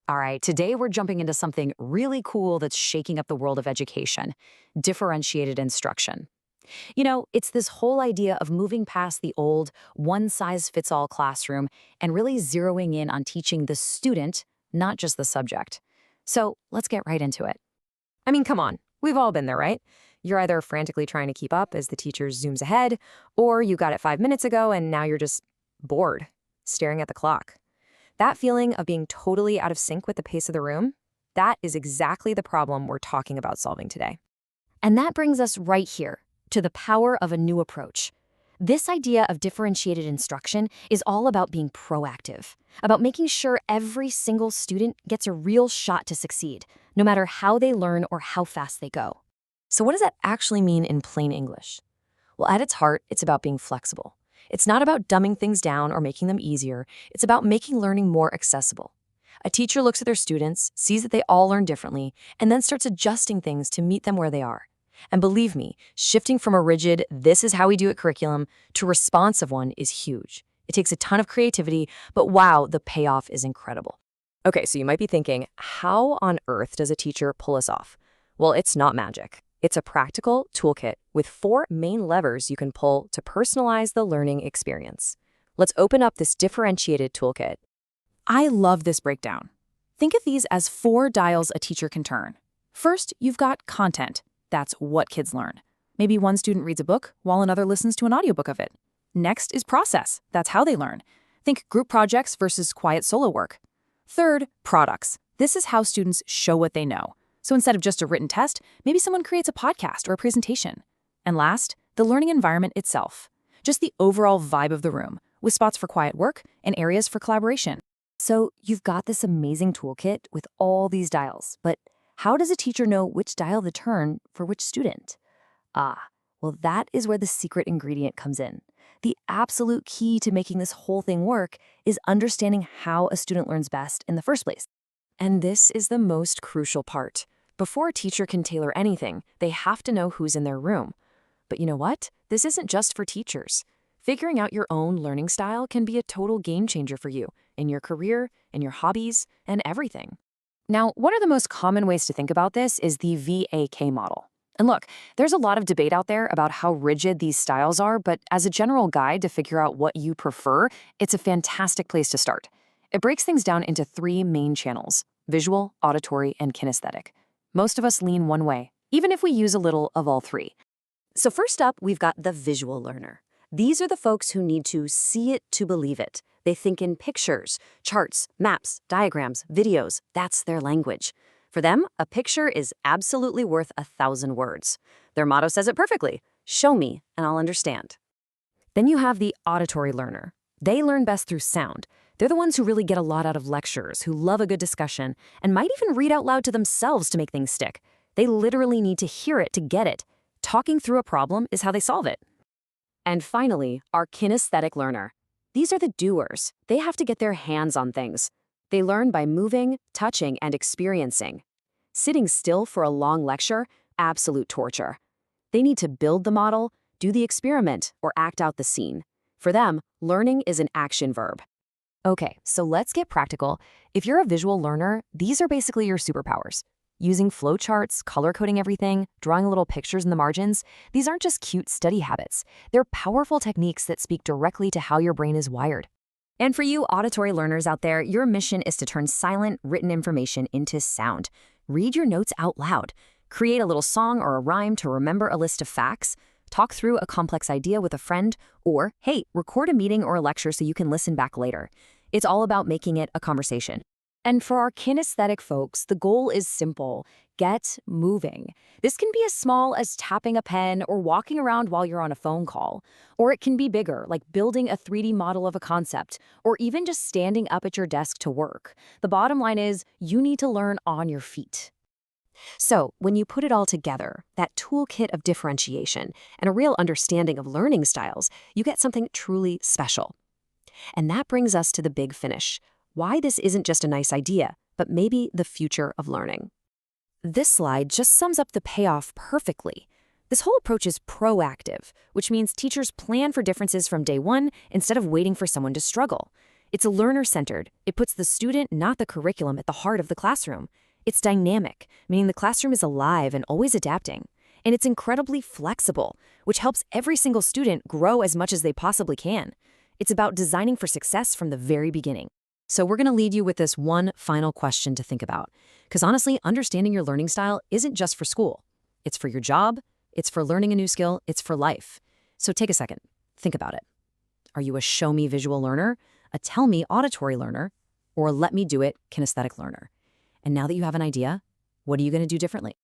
All right, today we're jumping into something really cool that's shaking up the world of education: differentiated instruction. It's this whole idea of moving past the old one-size-fits-all classroom and really zeroing in on teaching the student, not just the subject. So let's get right into it. I mean, come on. We've all been there, right? You're either frantically trying to keep up as the teacher zooms ahead, or you got it 5 minutes ago and now you're just bored, staring at the clock. That feeling of being totally out of sync with the pace of the room, that is exactly the problem we're talking about solving today. And that brings us right here to the power of a new approach. This idea of differentiated instruction is all about being proactive, about making sure every single student gets a real shot to succeed, no matter how they learn or how fast they go. So what does that actually mean in plain English? Well, at its heart, it's about being flexible. It's not about dumbing things down or making them easier. It's about making learning more accessible. A teacher looks at their students, sees that they all learn differently, and then starts adjusting things to meet them where they are. And believe me, shifting from a rigid, this is how we do it curriculum to a responsive one is huge. It takes a ton of creativity, but wow, the payoff is incredible. Okay, so you might be thinking, how on earth does a teacher pull this off? Well, it's not magic. It's a practical toolkit with 4 main levers you can pull to personalize the learning experience. Let's open up this differentiated toolkit. I love this breakdown. Think of these as 4 dials a teacher can turn. First, you've got content. That's what kids learn. Maybe one student reads a book while another listens to an audiobook of it. Next is process. That's how they learn. Think group projects versus quiet solo work. Third, products. This is how students show what they know. So instead of just a written test, maybe someone creates a podcast or a presentation. And last, the learning environment itself. Just the overall vibe of the room, with spots for quiet work and areas for collaboration. So you've got this amazing toolkit with all these dials, but how does a teacher know which dial to turn for which student? Well, that is where the secret ingredient comes in. The absolute key to making this whole thing work is understanding how a student learns best in the first place. And this is the most crucial part. Before a teacher can tailor anything, they have to know who's in their room. But you know what? This isn't just for teachers. Figuring out your own learning style can be a total game changer for you in your career, in your hobbies, and everything. Now, one of the most common ways to think about this is the VAK model. And look, there's a lot of debate out there about how rigid these styles are, but as a general guide to figure out what you prefer, it's a fantastic place to start. It breaks things down into 3 main channels: visual, auditory, and kinesthetic. Most of us lean one way, even if we use a little of all 3. So first up, we've got the visual learner. These are the folks who need to see it to believe it. They think in pictures, charts, maps, diagrams, videos. That's their language. For them, a picture is absolutely worth 1,000 words. Their motto says it perfectly: show me and I'll understand. Then you have the auditory learner. They learn best through sound. They're the ones who really get a lot out of lectures, who love a good discussion, and might even read out loud to themselves to make things stick. They literally need to hear it to get it. Talking through a problem is how they solve it. And finally, our kinesthetic learner. These are the doers. They have to get their hands on things. They learn by moving, touching, and experiencing. Sitting still for a long lecture, absolute torture. They need to build the model, do the experiment, or act out the scene. For them, learning is an action verb. Okay, so let's get practical. If you're a visual learner, these are basically your superpowers. Using flowcharts, color-coding everything, drawing little pictures in the margins, these aren't just cute study habits. They're powerful techniques that speak directly to how your brain is wired. And for you auditory learners out there, your mission is to turn silent, written information into sound. Read your notes out loud. Create a little song or a rhyme to remember a list of facts. Talk through a complex idea with a friend. Or, hey, record a meeting or a lecture so you can listen back later. It's all about making it a conversation. And for our kinesthetic folks, the goal is simple: get moving. This can be as small as tapping a pen or walking around while you're on a phone call. Or it can be bigger, like building a 3D model of a concept, or even just standing up at your desk to work. The bottom line is, you need to learn on your feet. So, when you put it all together, that toolkit of differentiation and a real understanding of learning styles, you get something truly special. And that brings us to the big finish: why this isn't just a nice idea, but maybe the future of learning. This slide just sums up the payoff perfectly. This whole approach is proactive, which means teachers plan for differences from day one instead of waiting for someone to struggle. It's learner-centered. It puts the student, not the curriculum, at the heart of the classroom. It's dynamic, meaning the classroom is alive and always adapting. And it's incredibly flexible, which helps every single student grow as much as they possibly can. It's about designing for success from the very beginning. So we're going to lead you with this one final question to think about. Because honestly, understanding your learning style isn't just for school. It's for your job, it's for learning a new skill, it's for life. So take a second, think about it. Are you a show-me visual learner, a tell-me auditory learner, or a let-me-do-it kinesthetic learner? And now that you have an idea, what are you going to do differently?